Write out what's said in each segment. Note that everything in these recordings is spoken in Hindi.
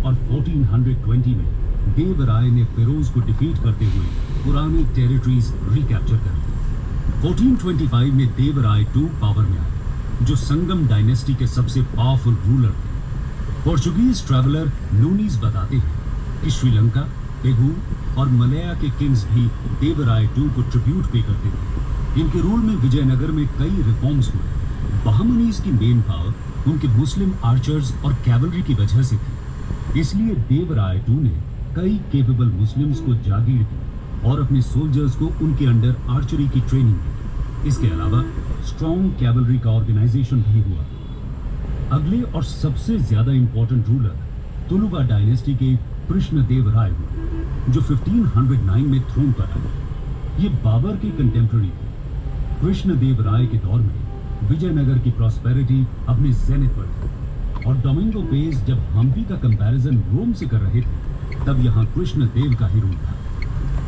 और 1420 में देवराय ने फिरोज को डिफीट करते हुए पुरानी टेरिटरीज रिकैप्चर कर ली। 1425 में देवराय II पावर में आए, जो संगम डायनेस्टी के सबसे पावरफुल रूलर थे। पोर्चुगीज ट्रैवलर नूनीज बताते हैं कि श्रीलंका, पेगू और मलया के किंग्स भी देवराय II को ट्रिब्यूट पे करते थे। इनके रूल में विजयनगर में कई रिफॉर्म्स हुए। बहामनीज की मेन पावर उनके मुस्लिम आर्चर्स और कैवलरी की वजह से थी। इसलिए देवराय II ने कई केपेबल मुस्लिम्स को जागीर दी और अपने सोल्जर्स को उनके अंडर आर्चरी की ट्रेनिंग दी। इसके अलावा स्ट्रॉन्ग कैवलरी का ऑर्गेनाइजेशन भी हुआ। अगले और सबसे ज्यादा इंपॉर्टेंट रूलर तुलुवा डायनेस्टी के कृष्णदेवराय हुए, जो 1509 में थ्रोन पर आए। ये बाबर के कंटेम्पररी थे। कृष्णदेवराय के दौर में विजयनगर की प्रॉस्पेरिटी अपने जेनिथ पर थी और डोमिंगो पेस जब हम्पी का कंपैरिजन रोम से कर रहे थे, तब यहाँ कृष्णदेव का ही रूल था।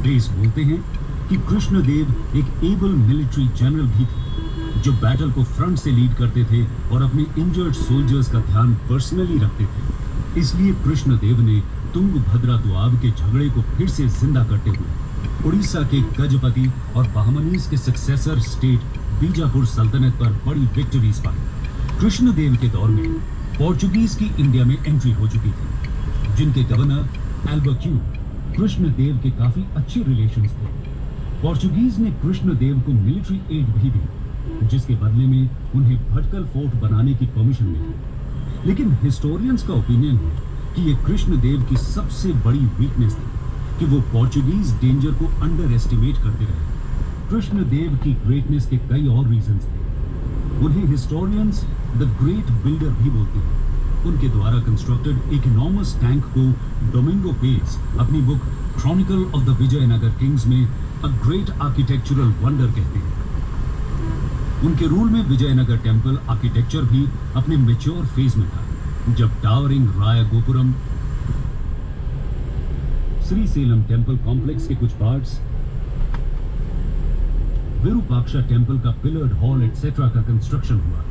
पेस बोलते हैं कि कृष्णदेव एक एबल मिलिट्री जनरल भी थे, जो बैटल को फ्रंट से लीड करते थे और अपने इंजर्ड सोल्जर्स का ध्यान पर्सनली रखते थे। इसलिए कृष्णदेव ने तुंगभद्रा दोआब के झगड़े को फिर से जिंदा करते हुए उड़ीसा के गजपति और बहमनीज के सक्सेसर स्टेट बीजापुर सल्तनत पर बड़ी विक्टरीज पाई। कृष्णदेव के दौर में पोर्चुगीज की इंडिया में एंट्री हो चुकी थी, जिनके गवर्नर एल्बक्यू कृष्णदेव के काफी अच्छे रिलेशंस थे। पोर्चुगीज ने कृष्णदेव को मिलिट्री एड भी दी, जिसके बदले में उन्हें भटकल फोर्ट बनाने की परमिशन मिली। लेकिन हिस्टोरियंस का ओपिनियन है कि ये कृष्णदेव की सबसे बड़ी वीकनेस थी कि वो पोर्चुगीज डेंजर को अंडर एस्टिमेट करते रहे। कृष्णदेव की ग्रेटनेस के कई और रीजंस थे। उन्हें हिस्टोरियंस द ग्रेट बिल्डर भी बोलते हैं। उनके द्वारा कंस्ट्रक्टेड एक इनॉर्मस टैंक को डोमिंगो पेस अपनी book chronicle of the Vijayanagar kings में अ ग्रेट आर्किटेक्चरल वंडर कहते हैं। उनके रूल में विजयनगर टेम्पल आर्किटेक्चर भी अपने मैच्योर फेज में था, जब टावरिंग राया गोपुरम, श्रीसेलम टेम्पल कॉम्प्लेक्स के कुछ पार्ट्स, विरूपाक्षा टेम्पल का पिलर्ड हॉल एटसेट्रा का कंस्ट्रक्शन हुआ।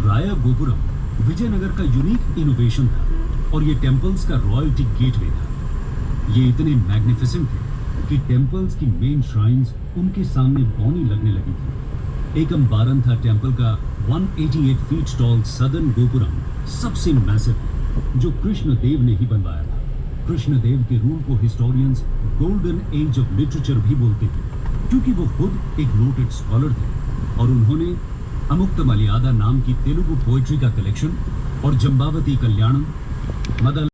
राया गोपुरम विजयनगर का यूनिक इनोवेशन था और ये टेम्पल्स का रॉयल्टी गेटवे था। ये इतने मैग्निफिसेंट थे कि टेम्पल्स की मेन श्राइन्स उनके सामने बौनी लगने लगी थी। एकम बारंथा टेम्पल का 188 फीट टॉल सदर्न गोपुरम सबसे मैसिव है, जो कृष्णदेव ने ही बनवाया था। कृष्णदेव के रूल को historians golden age of literature भी बोलते थे, क्योंकि वो खुद एक नोटेड स्कॉलर थे और उन्होंने अमुक्त मलयादा नाम की तेलुगु पोएट्री का कलेक्शन और जम्बावती कल्याणम, मदल